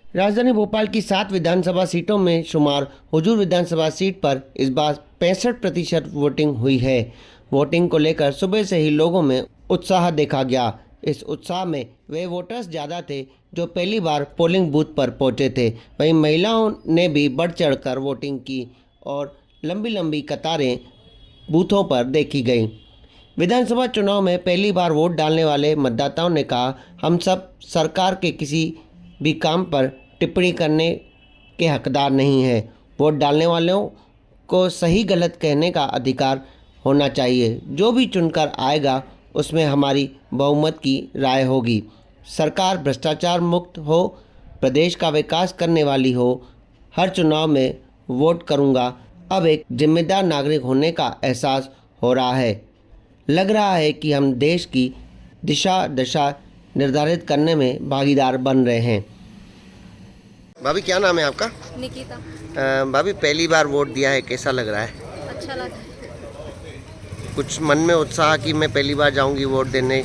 राजधानी भोपाल की 7 विधानसभा सीटों में शुमार हुजूर विधानसभा सीट पर इस बार 65% वोटिंग हुई है। वोटिंग को लेकर सुबह से ही लोगों में उत्साह देखा गया। इस उत्साह में वे वोटर्स ज़्यादा थे जो पहली बार पोलिंग बूथ पर पहुंचे थे। वहीं महिलाओं ने भी बढ़ चढ़कर वोटिंग की और लंबी लंबी कतारें बूथों पर देखी गई। विधानसभा चुनाव में पहली बार वोट डालने वाले मतदाताओं ने कहा, हम सब सरकार के किसी भी काम पर टिप्पणी करने के हकदार नहीं हैं। वोट डालने वालों को सही गलत कहने का अधिकार होना चाहिए। जो भी चुनकर आएगा उसमें हमारी बहुमत की राय होगी। सरकार भ्रष्टाचार मुक्त हो, प्रदेश का विकास करने वाली हो। हर चुनाव में वोट करूंगा। अब एक जिम्मेदार नागरिक होने का एहसास हो रहा है। लग रहा है कि हम देश की दिशा दशा निर्धारित करने में भागीदार बन रहे हैं। भाभी, क्या नाम है आपका? निकिता। भाभी, पहली बार वोट दिया है, कैसा लग रहा है? अच्छा लगा। कुछ मन में उत्साह कि मैं पहली बार जाऊंगी वोट देने,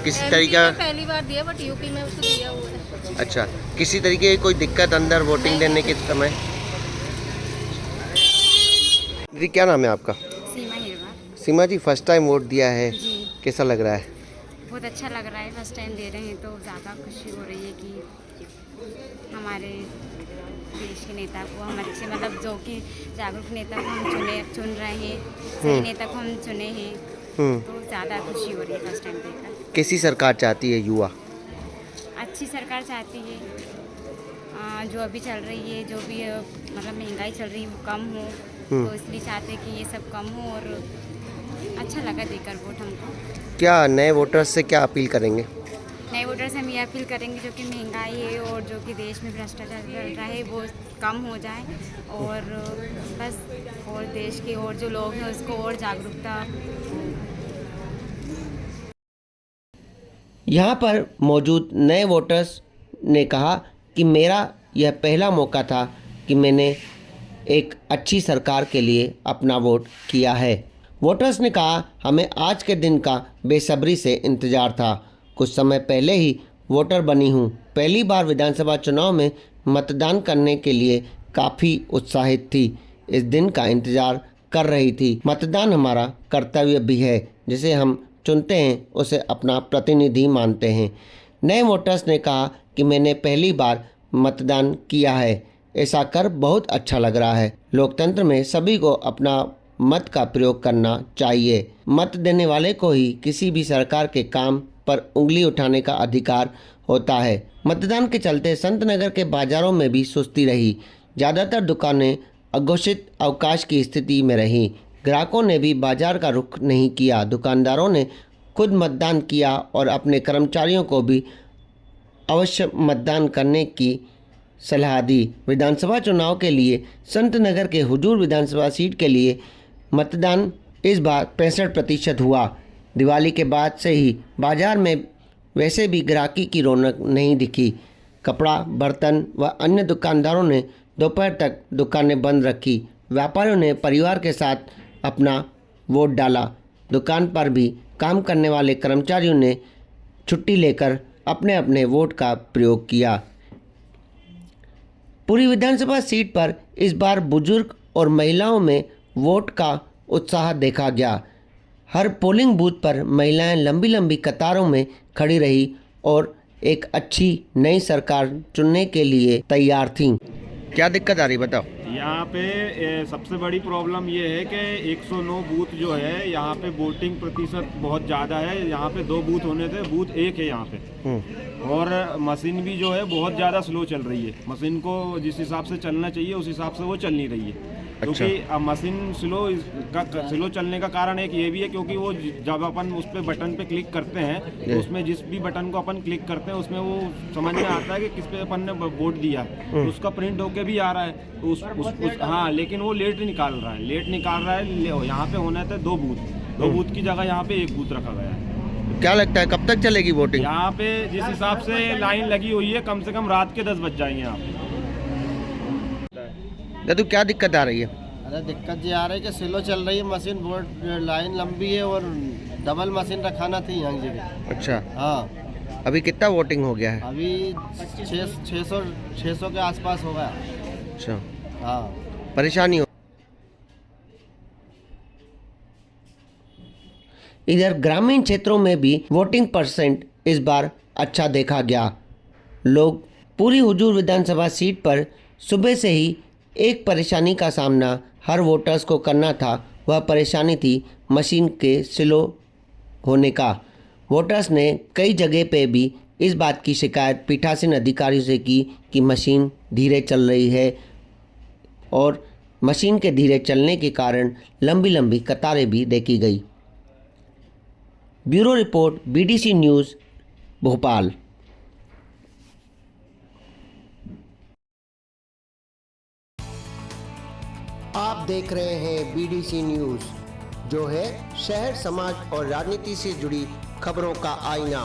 किसी तरीका? पहली बार दिया, बट यूपी में उसको दिया हुआ है। अच्छा, किसी तरीके की कोई दिक्कत अंदर वोटिंग देने के समय? जी, क्या नाम है आपका? सीमा हिरवा। सीमा जी, फर्स्ट टाइम वोट दिया है, जी, कैसा लग रहा है? बहुत अच्छा लग रहा है। फर्स्ट टाइम दे रहे हैं तो ज़्यादा खुशी हो रही है कि हमारे देश के नेता को हम अच्छे, मतलब जो कि जागरूक नेता को हम चुन रहे हैं, सही नेता को हम चुने हैं, तो ज़्यादा खुशी हो रही है फर्स्ट टाइम देकर। कैसी सरकार चाहती है युवा? अच्छी सरकार चाहती है। जो अभी चल रही है, जो भी मतलब महंगाई चल रही है वो कम हो, तो इसलिए चाहते हैं कि ये सब कम हो। और अच्छा लगा देकर वोट हमको। क्या नए वोटर्स से क्या अपील करेंगे? नए वोटर से हम ये अपील करेंगे जो कि महंगाई है और जो कि देश में भ्रष्टाचार चल रहा है वो कम हो जाए, और बस और देश के और जो लोग हैं उसको और जागरूकता। यहाँ पर मौजूद नए वोटर्स ने कहा कि मेरा यह पहला मौका था कि मैंने एक अच्छी सरकार के लिए अपना वोट किया है। वोटर्स ने कहा, हमें आज के दिन का बेसब्री से इंतज़ार था। कुछ समय पहले ही वोटर बनी हूँ। पहली बार विधानसभा चुनाव में मतदान करने के लिए काफ़ी उत्साहित थी। इस दिन का इंतज़ार कर रही थी। मतदान हमारा कर्तव्य भी है। जिसे हम चुनते हैं उसे अपना प्रतिनिधि मानते हैं। नए वोटर्स ने कहा कि मैंने पहली बार मतदान किया है, ऐसा कर बहुत अच्छा लग रहा है। लोकतंत्र में सभी को अपना मत का प्रयोग करना चाहिए। मत देने वाले को ही किसी भी सरकार के काम पर उंगली उठाने का अधिकार होता है। मतदान के चलते संत नगर के बाजारों में भी सुस्ती रही। ज़्यादातर दुकानें अघोषित अवकाश की स्थिति में रहीं। ग्राहकों ने भी बाजार का रुख नहीं किया। दुकानदारों ने खुद मतदान किया और अपने कर्मचारियों को भी अवश्य मतदान करने की सलाह दी। विधानसभा चुनाव के लिए संत नगर के हुजूर विधानसभा सीट के लिए मतदान इस बार 65% हुआ। दिवाली के बाद से ही बाजार में वैसे भी ग्राहकी की रौनक नहीं दिखी। कपड़ा, बर्तन व अन्य दुकानदारों ने दोपहर तक दुकानें बंद रखी। व्यापारियों ने परिवार के साथ अपना वोट डाला। दुकान पर भी काम करने वाले कर्मचारियों ने छुट्टी लेकर अपने अपने वोट का प्रयोग किया। पूरी विधानसभा सीट पर इस बार बुजुर्ग और महिलाओं में वोट का उत्साह देखा गया। हर पोलिंग बूथ पर महिलाएं लंबी लंबी कतारों में खड़ी रही और एक अच्छी नई सरकार चुनने के लिए तैयार थीं। क्या दिक्कत आ रही, बताओ? यहाँ पे सबसे बड़ी प्रॉब्लम ये है कि 109 बूथ जो है यहाँ पे वोटिंग प्रतिशत बहुत ज़्यादा है। यहाँ पे 2 बूथ होने थे, बूथ 1 है यहाँ पे। और मशीन भी जो है बहुत ज़्यादा स्लो चल रही है। मशीन को जिस हिसाब से चलना चाहिए उस हिसाब से वो चल नहीं रही है। अच्छा। क्योंकि मशीन स्लो चलने का कारण एक ये भी है क्योंकि वो जब अपन उस पर बटन पे क्लिक करते हैं तो उसमें जिस भी बटन को अपन क्लिक करते हैं उसमें वो समझ में आता है कि किस पे अपन ने वोट दिया, तो उसका प्रिंट होके भी आ रहा है। तो हाँ, लेकिन वो लेट निकाल रहा है। यहाँ पे होने थे 2 बूथ की जगह यहाँ पे 1 बूथ रखा गया है। क्या लगता है कब तक चलेगी वोटिंग? यहाँ पे जिस हिसाब से लाइन लगी हुई है कम से कम रात के 10 बज जाएंगे यहाँ पे। दादू, क्या दिक्कत आ रही है? अरे दिक्कत ये आ रही है कि स्लो चल रही है मशीन, वोट लाइन लंबी है और डबल मशीन रखाना थी यहाँ जगह। अच्छा। हाँ, अभी कितना वोटिंग हो गया है? अभी 600 के आसपास होगा। अच्छा, हाँ। परेशानी हो। इधर ग्रामीण क्षेत्रों में भी वोटिंग परसेंट इस बार अच्छा देखा गया। लोग पूरी हुजूर विधानसभा सीट पर सुबह से ही एक परेशानी का सामना हर वोटर्स को करना था। वह परेशानी थी मशीन के स्लो होने का। वोटर्स ने कई जगह पे भी इस बात की शिकायत पीठासीन अधिकारियों से की कि मशीन धीरे चल रही है और मशीन के धीरे चलने के कारण लंबी लंबी कतारें भी देखी गई। Bureau report, BDC news, Bhopal. आप देख रहे हैं बीडीसी न्यूज़, जो है शहर, समाज और राजनीति से जुड़ी खबरों का आईना।